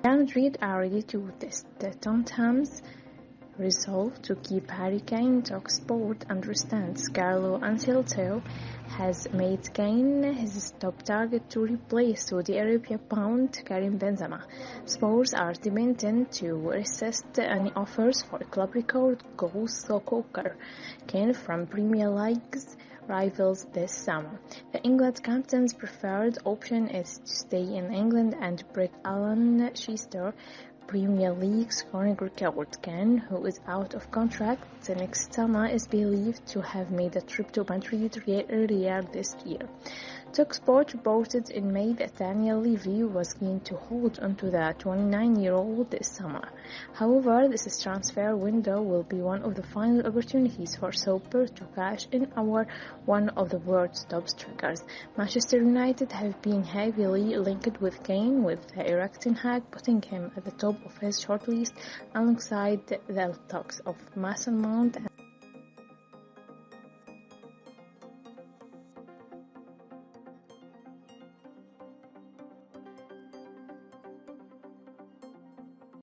Madrid are ready to test Tottenham's resolve to keep Harry Kane. Talksport understands Carlo Ancelotti has made Kane his top target to replace Saudi Arabia bound Karim Benzema. Spurs are determined to resist any offers for club record goal scorer Kane from Premier League's rivals this summer. The England captain's preferred option is to stay in England and break Alan Shearer Premier League scoring record. Kane, who is out of contract next summer, is believed to have made a trip to Madrid earlier this year. Talksport reported in May that Daniel Levy was keen to hold onto the 29-year-old this summer. However, this transfer window will be one of the final opportunities for Super to cash in on one of the world's top strikers. Manchester United have been heavily linked with Kane, with Eric Ten Hag putting him at the top of his shortlist alongside the talks of Mason Mount